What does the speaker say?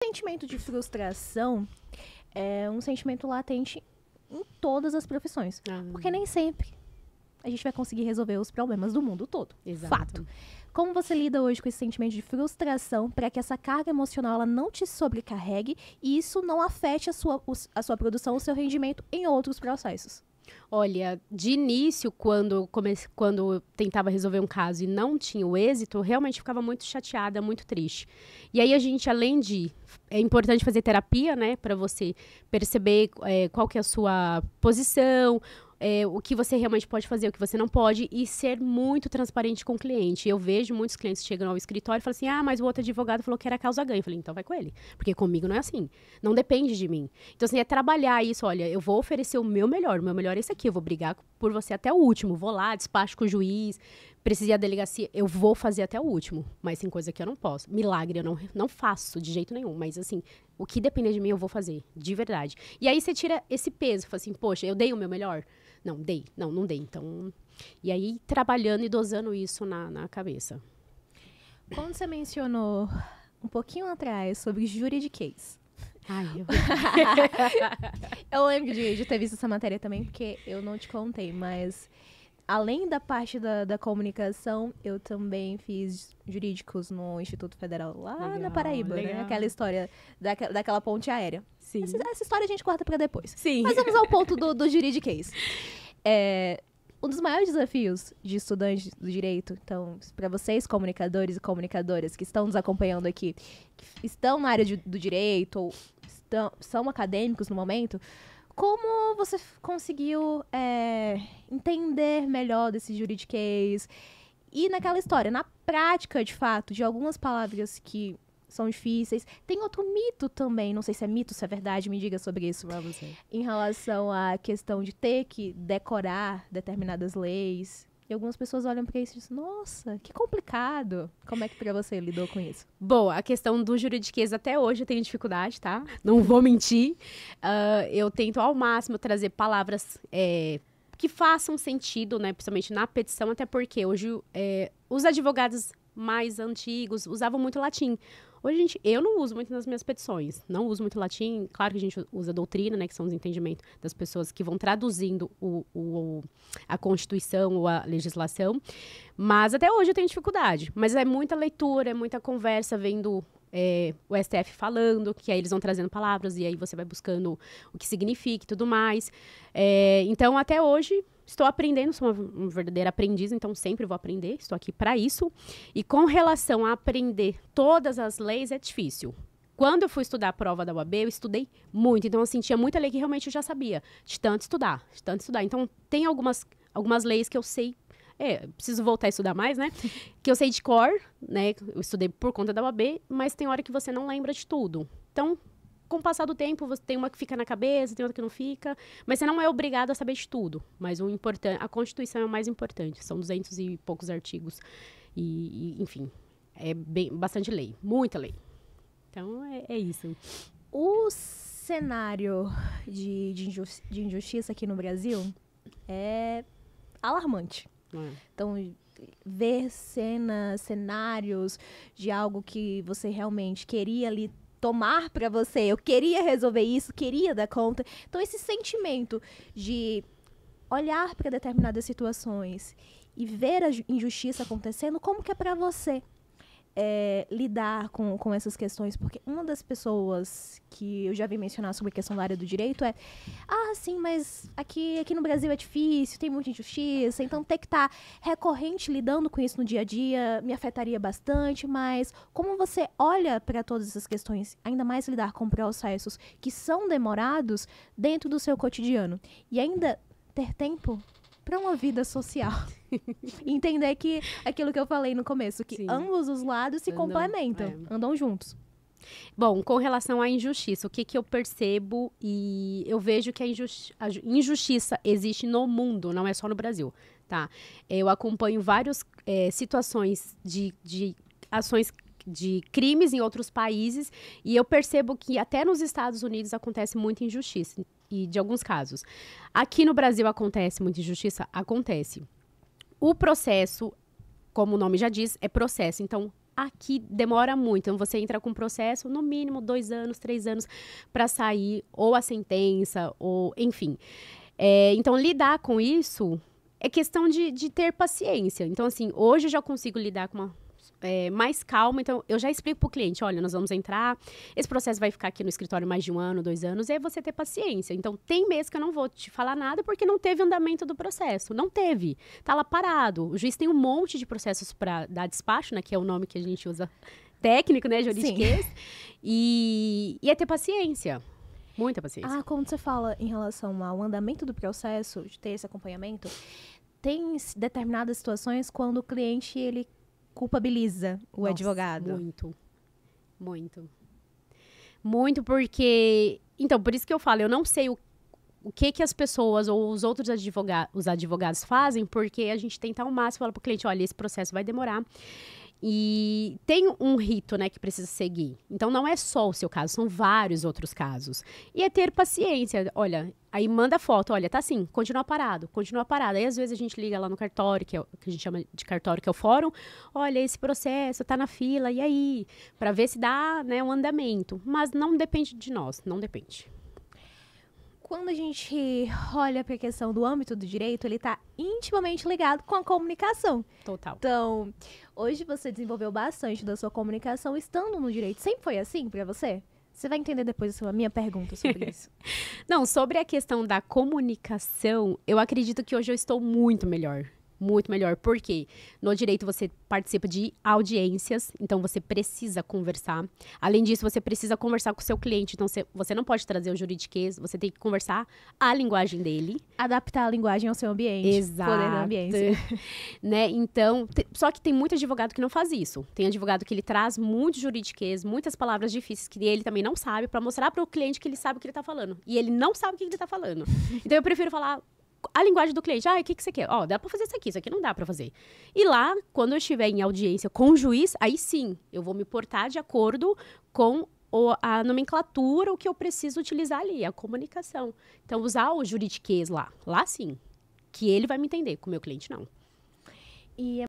O sentimento de frustração é um sentimento latente em todas as profissões. Porque nem sempre a gente vai conseguir resolver os problemas do mundo todo. Exato. Fato. Como você lida hoje com esse sentimento de frustração para que essa carga emocional ela não te sobrecarregue e isso não afete a sua produção, o seu rendimento em outros processos? Olha, de início, quando eu tentava resolver um caso e não tinha o êxito, eu realmente ficava muito chateada, muito triste. E aí a gente, além de... É importante fazer terapia, né? Para você perceber qual que é a sua posição, o que você realmente pode fazer, o que você não pode, e ser muito transparente com o cliente. Eu vejo muitos clientes que chegam ao escritório e falam assim, mas o outro advogado falou que era causa ganha. Eu falei, então vai com ele, porque comigo não é assim. Não depende de mim. Então, assim, é trabalhar isso. Olha, eu vou oferecer o meu melhor é esse aqui. Eu vou brigar por você até o último. Vou lá, despacho com o juiz, precisei da delegacia, eu vou fazer até o último. Mas tem coisa que eu não posso. Milagre eu não faço de jeito nenhum. Mas, assim, o que depender de mim, eu vou fazer, de verdade. E aí você tira esse peso, fala assim, poxa, eu dei o meu melhor? Não dei. Então, e aí, trabalhando e dosando isso na cabeça. Quando você mencionou um pouquinho atrás sobre juridiquês. Eu lembro de ter visto essa matéria também, porque eu não te contei, mas além da parte da comunicação, eu também fiz jurídicos no Instituto Federal, lá na Paraíba, né? Aquela história daquela ponte aérea. Sim. Essa história a gente corta pra depois. Sim. Mas vamos ao ponto do juridiquês. Um dos maiores desafios de estudantes do direito, então, para vocês, comunicadores e comunicadoras que estão nos acompanhando aqui, que estão na área do direito ou são acadêmicos no momento, como você conseguiu entender melhor desse juridiquês? E naquela história, na prática, de fato, de algumas palavras que são difíceis. Tem outro mito também, não sei se é mito, se é verdade, me diga sobre isso. Vamos ver. Em relação à questão de ter que decorar determinadas leis. E algumas pessoas olham pra isso e dizem, nossa, que complicado. Como é que pra você lidou com isso? Bom, a questão do juridiquês até hoje eu tenho dificuldade, tá? Não vou mentir. Eu tento ao máximo trazer palavras que façam sentido, né? Principalmente na petição, até porque hoje os advogados mais antigos usavam muito latim. Hoje, gente, eu não uso muito nas minhas petições. Não uso muito latim. Claro que a gente usa doutrina, né? Que são os entendimentos das pessoas que vão traduzindo a Constituição ou a legislação. Mas até hoje eu tenho dificuldade. Mas é muita leitura, é muita conversa, vendo o STF falando, que aí eles vão trazendo palavras e aí você vai buscando o que significa e tudo mais. Então, até hoje... Estou aprendendo, sou uma verdadeira aprendiz, então sempre vou aprender, estou aqui para isso. E com relação a aprender todas as leis, é difícil. Quando eu fui estudar a prova da UAB, eu estudei muito, então eu tinha muita lei que realmente eu já sabia, de tanto estudar. Então, tem algumas leis que eu sei, preciso voltar a estudar mais, né? Que eu sei de cor, né? Eu estudei por conta da UAB, mas tem hora que você não lembra de tudo. Então, com o passar do tempo, você tem uma que fica na cabeça, tem outra que não fica, mas você não é obrigado a saber de tudo. Mas a Constituição é o mais importante, são 200 e poucos artigos, enfim, bastante lei, muita lei. Então, é isso. O cenário de injustiça aqui no Brasil é alarmante. Então, ver cenários de algo que você realmente queria ali tomar pra você, eu queria resolver isso, queria dar conta. Então, esse sentimento de olhar para determinadas situações e ver a injustiça acontecendo, como que é pra você lidar com essas questões? Porque uma das pessoas que eu já vi mencionar sobre a questão da área do direito sim, mas aqui no Brasil é difícil, tem muita injustiça, então ter que estar recorrente lidando com isso no dia a dia me afetaria bastante, mas como você olha para todas essas questões, ainda mais lidar com processos que são demorados dentro do seu cotidiano, e ainda ter tempo para uma vida social. Entender que aquilo que eu falei no começo, que ambos os lados se complementam, andam juntos. Bom, com relação à injustiça, o que eu percebo e eu vejo que a injustiça existe no mundo, não é só no Brasil, tá? Eu acompanho várias situações de ações de crimes em outros países e eu percebo que até nos Estados Unidos acontece muita injustiça, e de alguns casos. Aqui no Brasil acontece muita injustiça? Acontece. O processo, como o nome já diz, é processo. Então, aqui demora muito. Então, você entra com um processo, no mínimo 2 anos, 3 anos, para sair ou a sentença, ou enfim. Então, lidar com isso é questão de ter paciência. Então, assim, hoje eu já consigo lidar com mais calma. Então, eu já explico para o cliente, olha, nós vamos entrar, esse processo vai ficar aqui no escritório mais de 1 ano, 2 anos, e é você ter paciência. Então, tem mês que eu não vou te falar nada porque não teve andamento do processo. Não teve. Tá lá parado. O juiz tem um monte de processos para dar despacho, né, que é o nome que a gente usa técnico, né, juridiquês. E é ter paciência. Muita paciência. Quando você fala em relação ao andamento do processo, de ter esse acompanhamento, tem determinadas situações quando o cliente, ele culpabiliza o advogado. Muito. Muito. Muito porque... Então, por isso que eu falo, eu não sei o que as pessoas ou os outros advogados fazem, porque a gente tenta ao máximo falar para o cliente, olha, esse processo vai demorar. E tem um rito, né, que precisa seguir. Então, não é só o seu caso, são vários outros casos. E é ter paciência. Olha, aí manda foto, olha, tá assim, continua parado. Aí, às vezes, a gente liga lá no cartório, que a gente chama de cartório, que é o fórum. Olha, esse processo tá na fila, e aí? Para ver se dá, né, um andamento. Mas não depende de nós, não depende. Quando a gente olha para a questão do âmbito do direito, ele está intimamente ligado com a comunicação. Total. Então, hoje você desenvolveu bastante da sua comunicação estando no direito. Sempre foi assim para você? Você vai entender depois a minha pergunta sobre isso. Não, sobre a questão da comunicação, eu acredito que hoje eu estou muito melhor. Muito melhor, porque no direito você participa de audiências, então você precisa conversar. Além disso, você precisa conversar com o seu cliente, então você não pode trazer o juridiquês, você tem que conversar a linguagem dele. Adaptar a linguagem ao seu ambiente. Exato. Poder da ambiência. Né? Então, só que tem muito advogado que não faz isso. Tem advogado que ele traz muito juridiquês, muitas palavras difíceis que ele também não sabe, para mostrar para o cliente que ele sabe o que ele está falando. E ele não sabe o que ele está falando. Então, eu prefiro falar a linguagem do cliente. O que você quer? Dá pra fazer isso aqui não dá pra fazer. E lá, quando eu estiver em audiência com o juiz, aí sim, eu vou me portar de acordo com a nomenclatura, o que eu preciso utilizar ali, a comunicação. Então, usar o juridiquês lá sim, que ele vai me entender, com o meu cliente não. E